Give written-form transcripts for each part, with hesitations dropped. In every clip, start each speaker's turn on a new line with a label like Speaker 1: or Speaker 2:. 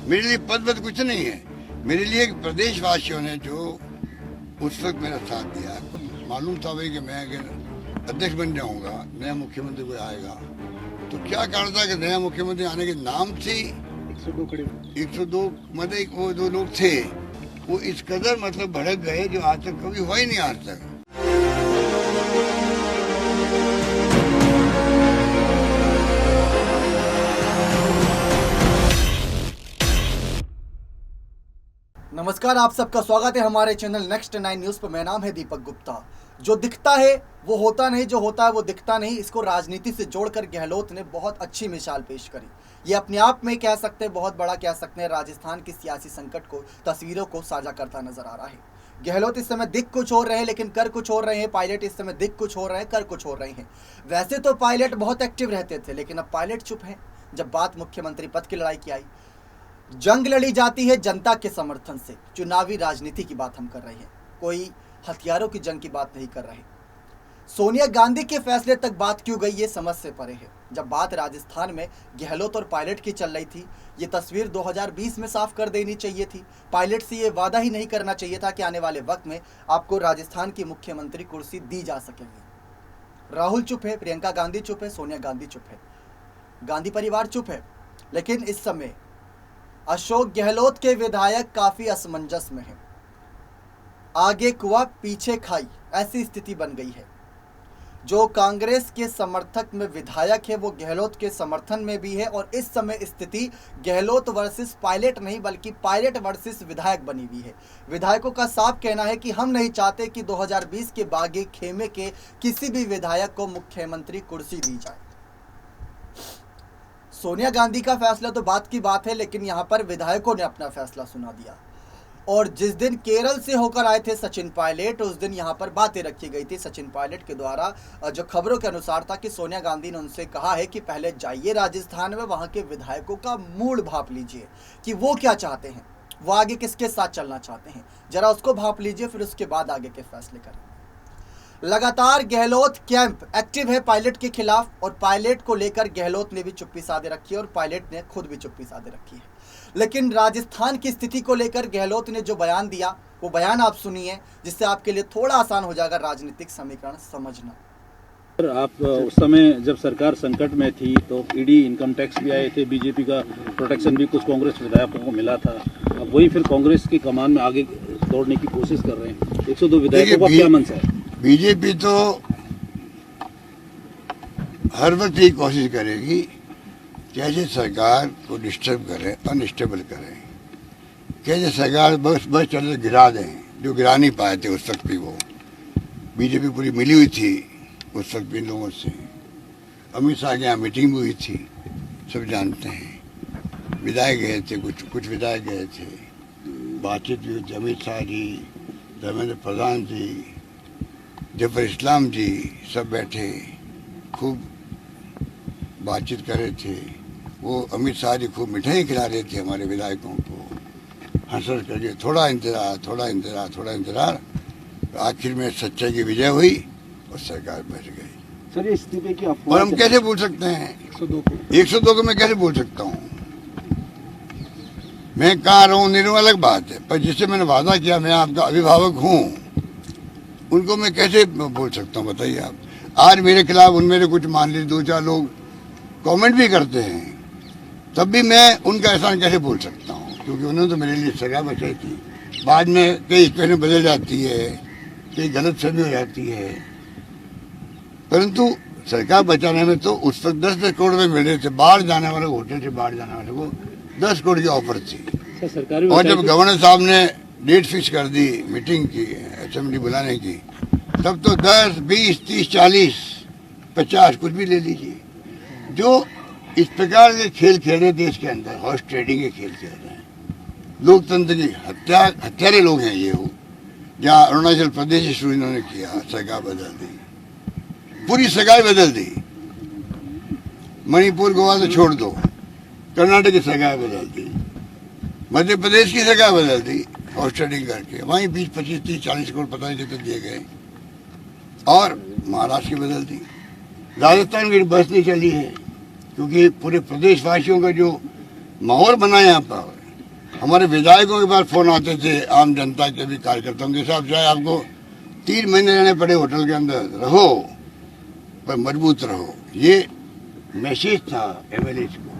Speaker 1: मेरे लिए पद वद कुछ नहीं है। मेरे लिए प्रदेशवासियों ने जो उस वक्त मेरा साथ दिया, मालूम था भाई कि मैं अगर अध्यक्ष बन जाऊंगा, नया मुख्यमंत्री कोई आएगा, तो क्या कारण था कि नया मुख्यमंत्री आने के नाम से 102 मतलब वो दो लोग थे, वो इस कदर मतलब भड़क गए जो आज तक कभी हुआ ही नहीं आज तक।
Speaker 2: नमस्कार, आप सबका स्वागत है हमारे चैनल नेक्स्ट 9 न्यूज़ पर। मेरा नाम है दीपक गुप्ता। जो दिखता है वो होता नहीं, जो होता है वो दिखता नहीं। इसको राजनीति से जोड़कर गहलोत ने बहुत अच्छी मिसाल पेश करी। ये अपने आप में कह सकते हैं, बहुत बड़ा कह सकते हैं, राजस्थान की सियासी संकट को, तस्वीरों को साझा करता नजर आ रहा है। गहलोत इस समय दिख कुछ और रहे हैं लेकिन कर कुछ और रहे हैं। पायलट इस समय दिख कुछ और रहे हैं, कर कुछ और रहे हैं। वैसे तो पायलट बहुत एक्टिव रहते थे लेकिन अब पायलट चुप हैं। जब बात मुख्यमंत्री पद की लड़ाई की आई, जंग लड़ी जाती है जनता के समर्थन से। चुनावी राजनीति की बात हम कर रहे हैं, कोई हथियारों की जंग की बात नहीं कर रहे। सोनिया गांधी के फैसले तक बात क्यों गई, ये समझ से परे है। जब बात राजस्थान में गहलोत और पायलट की चल रही थी, ये तस्वीर 2020 में साफ कर देनी चाहिए थी। पायलट से ये वादा ही नहीं करना चाहिए था कि आने वाले वक्त में आपको राजस्थान की मुख्यमंत्री कुर्सी दी जा सकेगी। राहुल चुप है, प्रियंका गांधी चुप है, सोनिया गांधी चुप है, गांधी परिवार चुप है। लेकिन इस समय अशोक गहलोत के विधायक काफी असमंजस में हैं। आगे कुआ पीछे खाई, ऐसी स्थिति बन गई है। जो कांग्रेस के समर्थक में विधायक है वो गहलोत के समर्थन में भी है और इस समय स्थिति गहलोत वर्सेस पायलट नहीं बल्कि पायलट वर्सेस विधायक बनी हुई है। विधायकों का साफ कहना है कि हम नहीं चाहते कि 2020 के बागी खेमे के किसी भी विधायक को मुख्यमंत्री कुर्सी दी जाए। सोनिया गांधी का फैसला तो बात की बात है, लेकिन यहाँ पर विधायकों ने अपना फैसला सुना दिया। और जिस दिन केरल से होकर आए थे सचिन पायलट, उस दिन यहाँ पर बातें रखी गई थी सचिन पायलट के द्वारा। जो खबरों के अनुसार था कि सोनिया गांधी ने उनसे कहा है कि पहले जाइए राजस्थान में, वहाँ के विधायकों का मूड भाप लीजिए कि वो क्या चाहते हैं, वो आगे किसके साथ चलना चाहते हैं, जरा उसको भाप लीजिए, फिर उसके बाद आगे के फैसले करें। लगातार गहलोत कैंप एक्टिव है पायलट के खिलाफ और पायलट को लेकर गहलोत ने भी चुप्पी साधे रखी है और पायलट ने खुद भी चुप्पी साधे रखी है। लेकिन राजस्थान की स्थिति को लेकर गहलोत ने जो बयान दिया, वो बयान आप सुनिए, जिससे आपके लिए थोड़ा आसान हो जाएगा राजनीतिक समीकरण समझना।
Speaker 3: आप उस समय जब सरकार संकट में थी तो ईडी, इनकम टैक्स भी आए थे, बीजेपी का प्रोटेक्शन भी कुछ कांग्रेस विधायकों को मिला था। अब वही फिर कांग्रेस की कमान में आगे दौड़ने की कोशिश कर रहे हैं। 102 विधायकों का क्या मंशा है?
Speaker 1: बीजेपी तो हर वक्त ये कोशिश करेगी कैसे सरकार को डिस्टर्ब करें, अनस्टेबल करें, कैसे सरकार बस चल गिरा दें, जो गिरा नहीं पाए थे उस वक्त भी। वो बीजेपी पूरी मिली हुई थी उस वक्त भी लोगों से। अमित शाह के यहाँ मीटिंग हुई थी, सब जानते हैं। विधायक गए थे, कुछ विधायक गए थे, बातचीत भी हुई थी। अमित शाह जी, धर्मेंद्र प्रधान जी, जफर इस्लाम जी सब बैठे, खूब बातचीत कर रहे थे। वो अमित शाह जी खूब मिठाई खिला रहे थे हमारे विधायकों को, हंस करके। थोड़ा इंतजार, आखिर में सच्चाई की विजय हुई और सरकार बैठ गई।
Speaker 3: सर, ये इस्तीफे की
Speaker 1: और हम कैसे भूल सकते हैं 102 को? मैं कैसे भूल सकता हूँ? मैं कहाँ रहूँ नहीं रहूँ अलग बात है, पर जिससे मैंने वादा किया मैं आपका अभिभावक हूँ, उनको मैं कैसे बोल सकता हूँ बताइए आप। आज मेरे खिलाफ उनमें से कुछ मान लीजिए 2-4 लोग कमेंट भी करते हैं, तब भी मैं उनका एहसान कैसे बोल सकता हूँ? क्योंकि उन्होंने तो मेरे लिए सजा बचाई थी। बाद में कई स्पेलिंग बदल जाती है, कई गलतफहमी हो जाती है, परंतु सरकार बचाने में तो उस वक्त 10-10 करोड़ में मिल रहे थे। बाहर जाने वाले, होटल से बाहर जाने वाले को 10 करोड़ की ऑफर थी। और जब गवर्नर साहब ने डेट फिक्स कर दी मीटिंग की, असेंबली बुलाने की, तब तो 10, 20, 30, 40, 50 कुछ भी ले लीजिए। जो इस प्रकार के खेल खेल रहे देश के अंदर, हॉर्स ट्रेडिंग के खेल खेल रहे हैं, लोकतंत्र की हत्यारे लोग हैं ये। हो जहाँ अरुणाचल प्रदेश शुरू इन्होंने किया, सरकार बदल दी, पूरी सरकार बदल दी। मणिपुर, गोवा तो छोड़ दो, कर्नाटक की सरकार बदल दी, मध्य प्रदेश की सरकार बदल दी हॉर्स ट्रेडिंग करके। वहीं 20, 25, 30, 40 करोड़ पता नहीं कितने दिए गए। और महाराष्ट्र की बदल दी। राजस्थान की बस नहीं चली है क्योंकि पूरे प्रदेशवासियों का जो माहौल बना यहाँ पर, हमारे विधायकों के पास फोन आते थे, आम जनता के भी कार्यकर्ताओं के हिसाब से, आपको 3 महीने रहने पड़े होटल के अंदर, रहो पर मजबूत रहो, ये मैसेज था एमएलए को।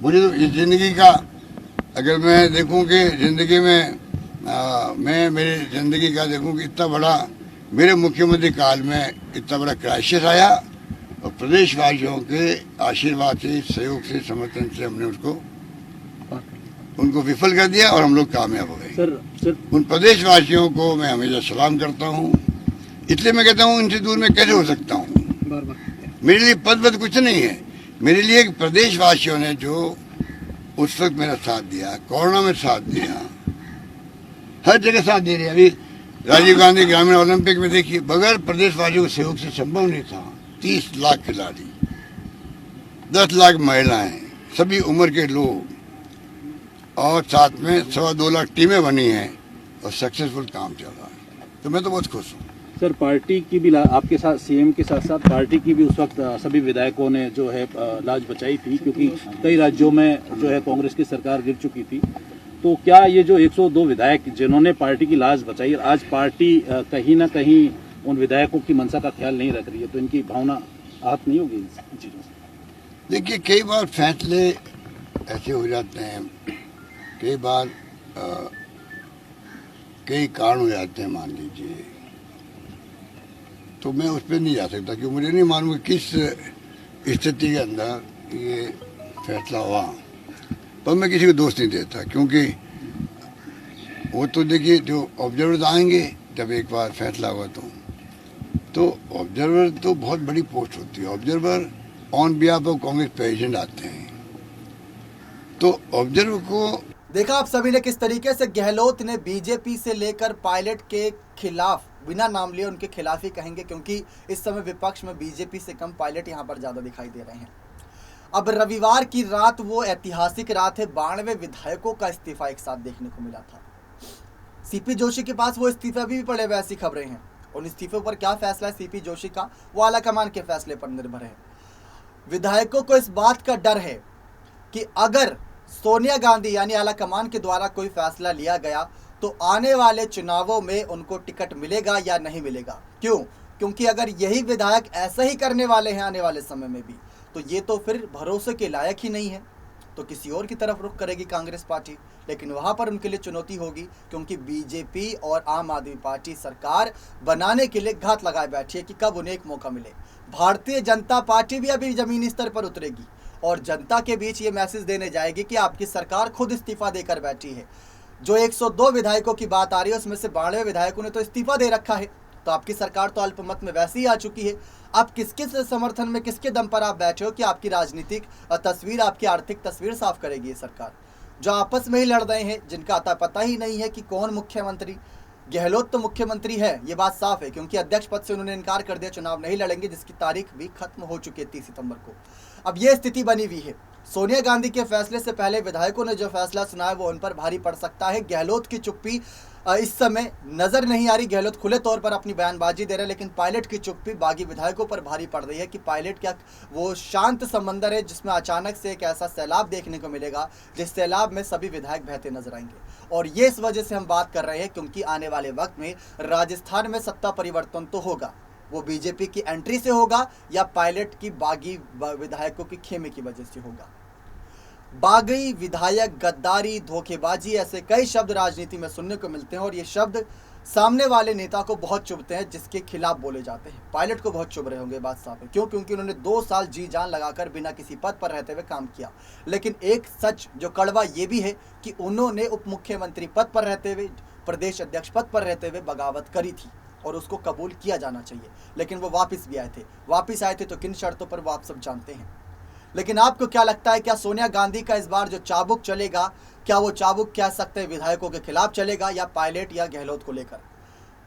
Speaker 1: मुझे तो इस जिंदगी का, अगर मैं देखूं कि जिंदगी में मैं मेरी जिंदगी का देखूं कि इतना बड़ा मेरे मुख्यमंत्री काल में इतना बड़ा क्राइसिस आया और प्रदेशवासियों के आशीर्वाद से, सहयोग से, समर्थन से हमने उनको विफल कर दिया और हम लोग कामयाब हो गए।
Speaker 3: सर
Speaker 1: उन प्रदेशवासियों को मैं हमेशा सलाम करता हूँ, इसलिए मैं कहता हूँ इनसे दूर मैं कैसे हो सकता हूँ। मेरे लिए पद कुछ नहीं है, मेरे लिए प्रदेशवासियों ने जो उस वक्त मेरा साथ दिया, कोरोना में साथ दिया, हर जगह साथ दे रहे। अभी राजीव गांधी ग्रामीण ओलंपिक में देखिए, बगैर प्रदेशवासियों के सहयोग से संभव नहीं था। 30 लाख खिलाड़ी, 10 लाख महिलाएं, सभी उम्र के लोग, और साथ में 2.25 लाख टीमें बनी हैं और सक्सेसफुल काम चल रहा है, तो मैं तो बहुत खुश हूँ।
Speaker 3: सर पार्टी की भी आपके साथ, सीएम के साथ साथ पार्टी की भी उस वक्त सभी विधायकों ने जो है लाज बचाई थी, क्योंकि कई राज्यों में जो है कांग्रेस की सरकार गिर चुकी थी। तो क्या ये जो 102 विधायक जिन्होंने पार्टी की लाज बचाई, आज पार्टी कहीं ना कहीं उन विधायकों की मंशा का ख्याल नहीं रख रही है, तो इनकी भावना आहत नहीं होगी इन चीज़ों से?
Speaker 1: देखिए, कई बार फैसले ऐसे हो जाते हैं, कई बार कई कारण हो जाते हैं, मान लीजिए, तो मैं उस पर नहीं जा सकता, क्योंकि मुझे नहीं मालूम कि किस स्थिति के अंदर ये फैसला हुआ। पर मैं किसी को दोष नहीं देता, क्योंकि वो तो देखिए जो ऑब्जर्वर आएंगे जब एक बार फैसला हुआ तो ऑब्जर्वर तो बहुत बड़ी पोस्ट होती है। Observer on behalf of Congress president आते हैं, तो ऑब्जर्वर को
Speaker 2: देखा आप सभी ने किस तरीके से गहलोत ने बीजेपी से लेकर पायलट के खिलाफ, बिना नाम लिए उनके खिलाफ ही कहेंगे, क्योंकि इस समय विपक्ष में बीजेपी से कम पायलट यहां पर ज्यादा दिखाई दे रहे हैं। अब रविवार की रात वो ऐतिहासिक रात है, 92 विधायकों का इस्तीफा एक साथ देखने को मिला था। सीपी जोशी के पास वो इस्तीफा भी पड़े हुए, ऐसी खबरें हैं। उन इस्तीफों पर क्या फैसला है सीपी जोशी का, वो आलाकमान के फैसले पर निर्भर है। विधायकों को इस बात का डर है कि अगर सोनिया गांधी यानी आलाकमान के द्वारा कोई फैसला लिया गया तो आने वाले चुनावों में उनको टिकट मिलेगा या नहीं मिलेगा। क्यों? क्योंकि अगर यही विधायक ऐसा ही करने वाले हैं आने वाले समय में भी, तो ये तो फिर भरोसे के लायक ही नहीं है, तो किसी और की तरफ रुख करेगी कांग्रेस पार्टी। लेकिन वहां पर उनके लिए चुनौती होगी, क्योंकि बीजेपी और आम आदमी पार्टी सरकार बनाने के लिए घात लगाए बैठी है कि कब उन्हें एक मौका मिले। भारतीय जनता पार्टी भी अभी जमीनी स्तर पर उतरेगी और जनता के बीच ये मैसेज देने जाएगी कि आपकी सरकार खुद इस्तीफा देकर बैठी है। जो 102 विधायकों की बात आ रही है, उसमें से 92 विधायकों ने तो इस्तीफा दे रखा है, तो आपकी सरकार तो अल्पमत में वैसे ही आ चुकी है। आप किसके समर्थन में, किसके दम पर आप बैठे हो कि आपकी राजनीतिक तस्वीर, आपकी आर्थिक तस्वीर साफ करेगी ये सरकार? जो आपस में ही लड़ रहे हैं, जिनका अता पता ही नहीं है कि कौन मुख्यमंत्री। गहलोत तो मुख्यमंत्री है, ये बात साफ है, क्योंकि अध्यक्ष पद से उन्होंने इनकार कर दिया, चुनाव नहीं लड़ेंगे, जिसकी तारीख भी खत्म हो चुकी है 30 सितंबर को। अब ये स्थिति बनी हुई है। सोनिया गांधी के फैसले से पहले विधायकों ने जो फैसला सुनाया वो उन पर भारी पड़ सकता है। गहलोत की चुप्पी इस समय नजर नहीं आ रही, गहलोत खुले तौर पर अपनी बयानबाजी दे रहे हैं, लेकिन पायलट की चुप्पी बागी विधायकों पर भारी पड़ रही है कि पायलट क्या वो शांत समंदर है जिसमें अचानक से एक ऐसा सैलाब देखने को मिलेगा जिस सैलाब में सभी विधायक बहते नजर आएंगे। और ये इस वजह से हम बात कर रहे हैं क्योंकि आने वाले वक्त में राजस्थान में सत्ता परिवर्तन तो होगा, वो बीजेपी की एंट्री से होगा या पायलट की बागी विधायकों की खेमे की वजह से होगा। बागी विधायक, गद्दारी, धोखेबाजी, ऐसे कई शब्द राजनीति में सुनने को मिलते हैं और ये शब्द सामने वाले नेता को बहुत चुभते हैं जिसके खिलाफ बोले जाते हैं। पायलट को बहुत चुभ रहे होंगे, बात साफ है। क्यों? क्योंकि उन्होंने 2 साल जी जान लगाकर बिना किसी पद पर रहते हुए काम किया। लेकिन एक सच जो कड़वा ये भी है कि उन्होंने उप मुख्यमंत्री पद पर रहते हुए, प्रदेश अध्यक्ष पद पर रहते हुए बगावत करी थी और उसको कबूल किया जाना चाहिए। लेकिन वो वापस भी आए थे। वापस आए थे तो किन शर्तों पर, वो आप सब जानते हैं। लेकिन आपको क्या लगता है, क्या सोनिया गांधी का इस बार जो चाबुक चलेगा, क्या वो चाबुक कह सकते हैं विधायकों के खिलाफ चलेगा या पायलट या गहलोत को लेकर?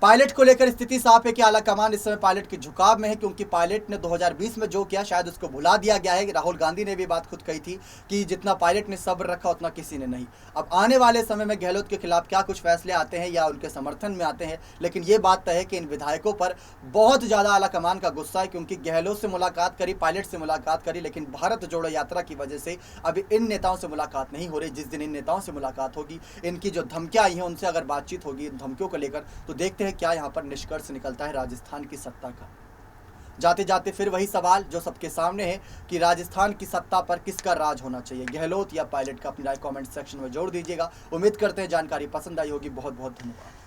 Speaker 2: पायलट को लेकर स्थिति साफ है कि आला कमान इस समय पायलट के झुकाव में है, क्योंकि पायलट ने 2020 में जो किया शायद उसको भुला दिया गया है। राहुल गांधी ने भी बात खुद कही थी कि जितना पायलट ने सब्र रखा उतना किसी ने नहीं। अब आने वाले समय में गहलोत के खिलाफ क्या कुछ फैसले आते हैं या उनके समर्थन में आते हैं, लेकिन ये बात तय है कि इन विधायकों पर बहुत ज़्यादा आला कमान का गुस्सा है, क्योंकि गहलोत से मुलाकात करी, पायलट से मुलाकात करी, लेकिन भारत जोड़ो यात्रा की वजह से अभी इन नेताओं से मुलाकात नहीं हो रही। जिस दिन इन नेताओं से मुलाकात होगी, इनकी जो धमकियाँ आई हैं उनसे अगर बातचीत होगी इन धमकियों को लेकर, तो देखते हैं क्या यहाँ पर निष्कर्ष निकलता है राजस्थान की सत्ता का। जाते जाते फिर वही सवाल जो सबके सामने है कि राजस्थान की सत्ता पर किसका राज होना चाहिए, गहलोत या पायलट का? अपनी राय कमेंट सेक्शन में जोड़ दीजिएगा। उम्मीद करते हैं जानकारी पसंद आई होगी। बहुत बहुत धन्यवाद।